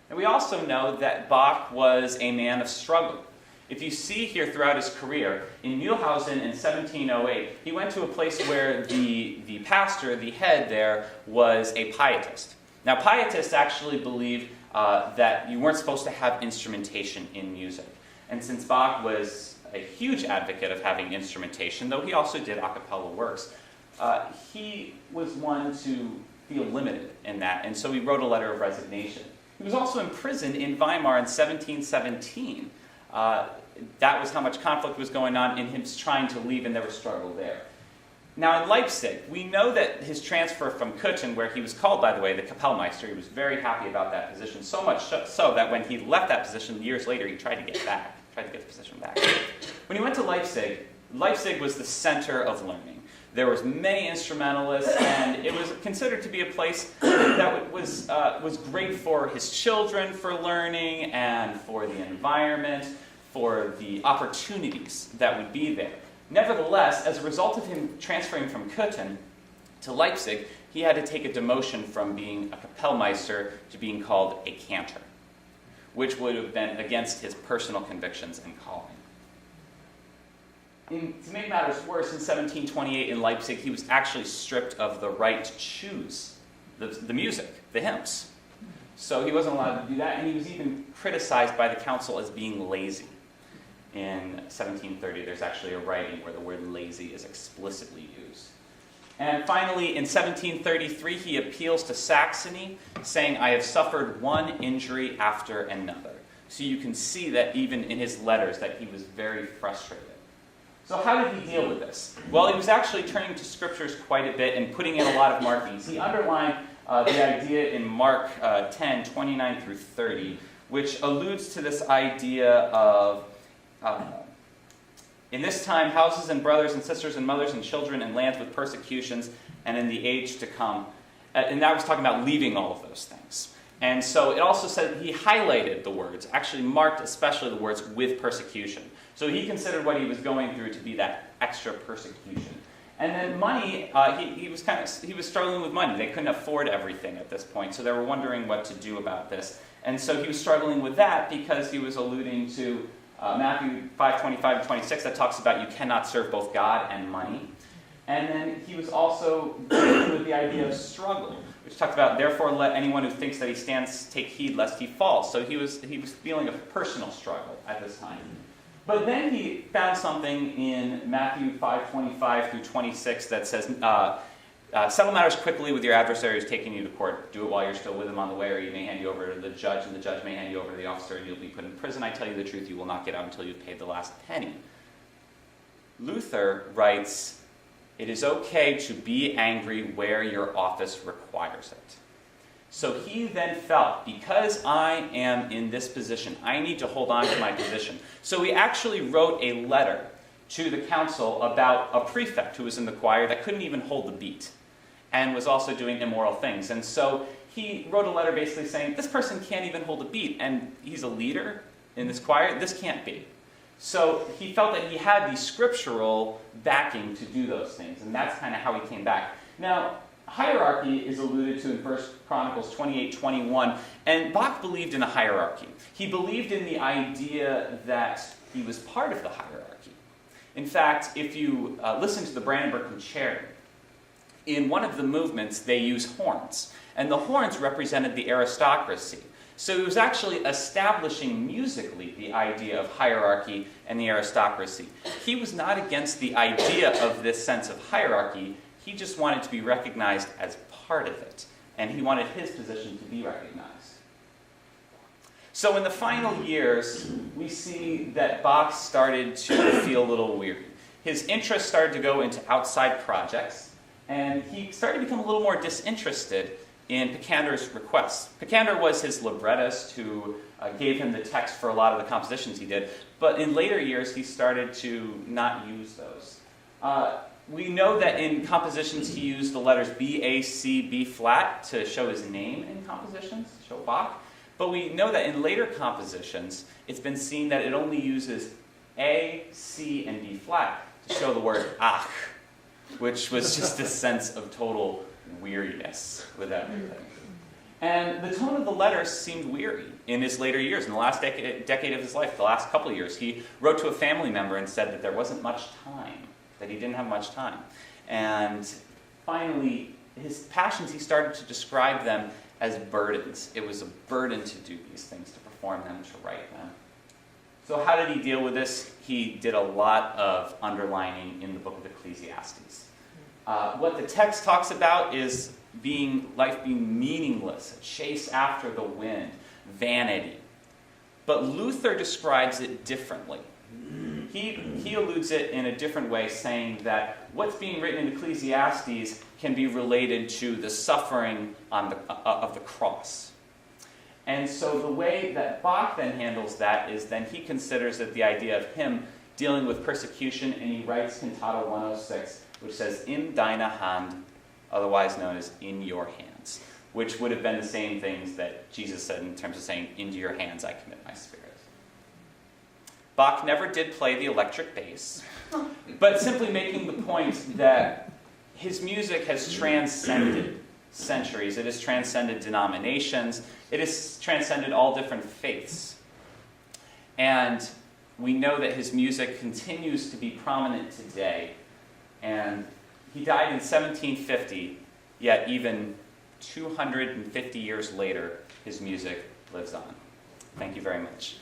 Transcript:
And we also know that Bach was a man of struggle. If you see here throughout his career, in Mühlhausen in 1708, he went to a place where the pastor, the head there, was a pietist. Now, pietists actually believed that you weren't supposed to have instrumentation in music. And since Bach was a huge advocate of having instrumentation, though he also did a cappella works, he was one to feel limited in that, and so he wrote a letter of resignation. He was also imprisoned in Weimar in 1717. That was how much conflict was going on, and him trying to leave, and there was struggle there. Now in Leipzig, we know that his transfer from Köthen, where he was called, by the way, the Kapellmeister, he was very happy about that position, so much so that when he left that position years later, he tried to get the position back. When he went to Leipzig, Leipzig was the center of learning. There was many instrumentalists, and it was considered to be a place that was great for his children for learning and for the environment, for the opportunities that would be there. Nevertheless, as a result of him transferring from Köthen to Leipzig, he had to take a demotion from being a Kapellmeister to being called a cantor, which would have been against his personal convictions and calling. To make matters worse, in 1728 in Leipzig, he was actually stripped of the right to choose the music, the hymns. So he wasn't allowed to do that, and he was even criticized by the council as being lazy. In 1730, there's actually a writing where the word lazy is explicitly used. And finally, in 1733, he appeals to Saxony, saying, "I have suffered one injury after another." So you can see that even in his letters that he was very frustrated. So how did he deal with this? Well, he was actually turning to scriptures quite a bit and putting in a lot of markings. He underlined the idea in Mark 10, 29 through 30, which alludes to this idea of, in this time, houses and brothers and sisters and mothers and children and lands with persecutions, and in the age to come. And that was talking about leaving all of those things. And so it also said he highlighted the words, actually marked especially the words with persecution. So he considered what he was going through to be that extra persecution. And then money, he was struggling with money. They couldn't afford everything at this point, so they were wondering what to do about this. And so he was struggling with that because he was alluding to Matthew 5:25 and 26 that talks about you cannot serve both God and money. And then he was also dealing with the idea of struggle, which talked about, therefore let anyone who thinks that he stands take heed lest he falls. So he was feeling a personal struggle at this time. But then he found something in Matthew 5:25 through 26 that says, settle matters quickly with your adversaries taking you to court. Do it while you're still with them on the way, or he may hand you over to the judge, and the judge may hand you over to the officer, and you'll be put in prison. I tell you the truth, you will not get out until you've paid the last penny. Luther writes, it is okay to be angry where your office requires it. So he then felt, because I am in this position, I need to hold on to my position. So he actually wrote a letter to the council about a prefect who was in the choir that couldn't even hold the beat and was also doing immoral things. And so he wrote a letter basically saying, this person can't even hold a beat, and he's a leader in this choir, this can't be. So he felt that he had the scriptural backing to do those things, and that's kind of how he came back. Now, hierarchy is alluded to in 1 Chronicles 28:21, and Bach believed in a hierarchy. He believed in the idea that he was part of the hierarchy. In fact, if you listen to the Brandenburg Concerto, in one of the movements they use horns, and the horns represented the aristocracy. So he was actually establishing musically the idea of hierarchy and the aristocracy. He was not against the idea of this sense of hierarchy. He just wanted to be recognized as part of it, and he wanted his position to be recognized. So in the final years, we see that Bach started to feel a little weary. His interest started to go into outside projects, and he started to become a little more disinterested in Picander's requests. Picander was his librettist who gave him the text for a lot of the compositions he did, but in later years he started to not use those. We know that in compositions he used the letters B, A, C, B flat to show his name in compositions, to show Bach. But we know that in later compositions, it's been seen that it only uses A, C, and B flat to show the word ach, which was just a sense of total weariness with everything. And the tone of the letter seemed weary in his later years, in the last decade of his life, the last couple of years. He wrote to a family member and said that there wasn't much time, that he didn't have much time. And finally, his passions, he started to describe them as burdens. It was a burden to do these things, to perform them, to write them. So how did he deal with this? He did a lot of underlining in the book of Ecclesiastes. What the text talks about is life being meaningless, a chase after the wind, vanity. But Luther describes it differently. He alludes it in a different way, saying that what's being written in Ecclesiastes can be related to the suffering of the cross. And so the way that Bach then handles that is then he considers that the idea of him dealing with persecution, and he writes Cantata 106, which says, "In deine Hand," otherwise known as "in your hands," which would have been the same things that Jesus said in terms of saying, "Into your hands I commit my spirit." Bach never did play the electric bass, but simply making the point that his music has transcended centuries. It has transcended denominations. It has transcended all different faiths. And we know that his music continues to be prominent today. And he died in 1750, yet even 250 years later, his music lives on. Thank you very much.